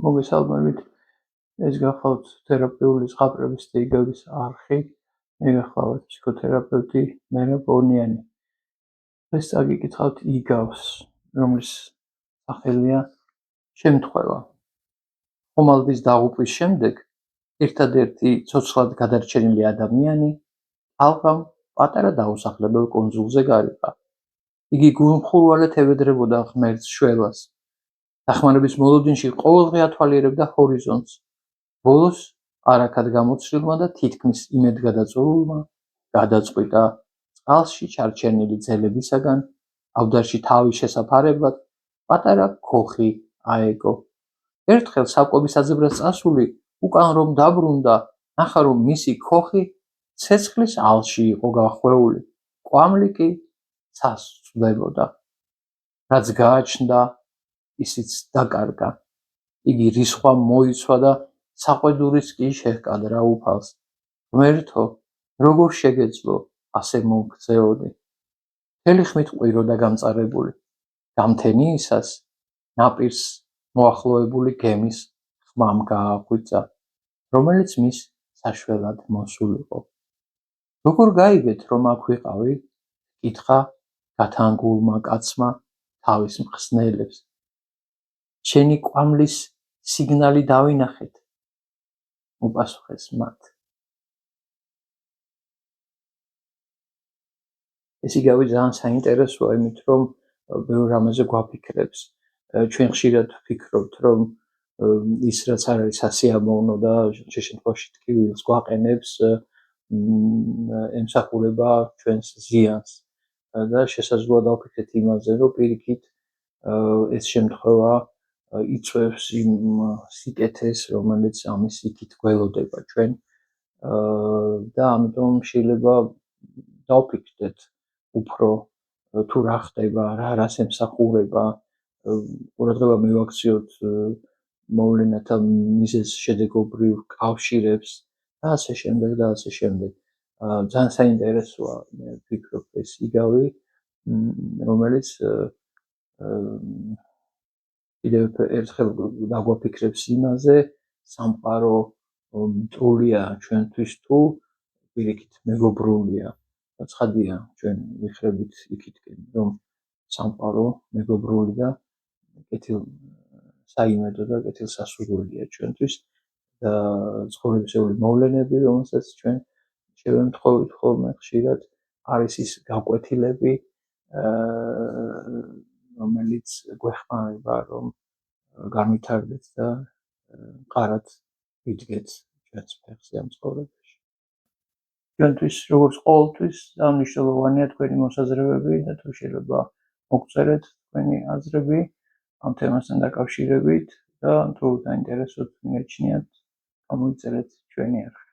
მოგესალმებით. ეს გახლავთ თერაპიული ზღაპრების დეიგების არხი. მე გახლავთ ფსიქოთერაპევტი მერაბ ბონიანი. დღეს წაგიკითხავთ იგავს, რომლის სახელია შემთხვევა. ხომალდის დაღუპვის შემდეგ ერთადერთი ცოცხლად გადარჩენილი ადამიანი ალყამ პატარა დაუსახლებელ კუნძულზე გარიყა. იგი გულმხურვალედ ევედრებოდა ღმერთს შველას. დახმარების მოლოდინში ყოველდღე ათვალიერებდა ჰორიზონტს. ბოლოს არაქად გამოცდილმა და თითქმის იმედგადაწვეულმა გადაწყვიტა წყალში ჩარჩენილი ძელებისაგან ავდარში თავის შესაფარებლად პატარა ქოხი აეგო. ერთხელ საკვების აძებრად წასული უკან რომ დაბრუნდა, ნახა რომ მისი ქოხი ცეცხლის ალში იყო გახვეული, კვამლი კი ცას წვდებოდა. რაც გააჩნდა, ისიც დაკარგა. იგი რისხვა მოიცვა და საყვედურიც კი შეჰკადრა უფალს. ღმერთო, როგორ შეგეძლო ასე მომგზეოდი? მთელი ხმით ყვიროდა გამწარებული. გამთენიისას ნაპირს მოახლოებული გემის ხმამ გააღვიძა, რომელიც მის საშველად მოსულიყო. როგორ გაიგეთ, რომ აქ ვიყავი? კითხა გათანგულმა კაცმა თავის მხსნელებს. შენი კვამლის სიგნალი დავინახეთ, უპასუხეს მათ. ეს იგავი ძალიან საინტერესოა, იმით რომ ბევრ რამეზე გვაფიქრებს. ჩვენ ხშირად ვფიქრობთ, რომ ის რაც არ არის სასიამოვნო და შემთხვევაში ტკივილს გვაყენებს, ემსახურება ჩვენს ზიანს და შესაძლოა დავფიქრეთ იმაზე, რომ პირიქით ეს შემთხვევა იწვევს იმ სიკეთეს, რომელიც ამის იქით გველოდება ჩვენ და ამიტომ შეიძლება დავფიქრდეთ უფრო თუ რა ხდება, რას ემსახურება, ყურადღება მივაქციოთ მოვლენათა მიზეზ-შედეგობრივ კავშირებს და ასე შემდეგ და ასე შემდეგ. ძალიან საინტერესოა, მე ვფიქრობ, ეს იგავი, რომელიც კიდევ ერთხელ დაგვაფიქრებს იმაზე, სამყარო მტრულია ჩვენთვის თუ პირიქით მეგობრულია. ცხადია, ჩვენ ვიხრებით იქითკენ, რომ სამყარო მეგობრული და კეთილსაიმედო და კეთილსასურველია ჩვენთვის და ცხოვრებისეული მოვლენები, რომელსაც ჩვენ შევემთხოვით ხოლმე ხშირად, არის ის გაკვეთილები, რომელიც გვეხმარება, რომ განვითარდეთ და მყარად ვიდგეთ ჩვენს ფეხზე ამ ცხოვრებაში. ჩვენთვის, როგორც ყოველთვის, ძალიან მნიშვნელოვანია თქვენი მოსაზრებები და თუ შეიძლება მოგწერეთ თქვენი აზრები ამ თემასთან დაკავშირებით და თუ დაინტერესოთ, მიაჩნიათ, გამოიწერეთ ჩვენი არხი.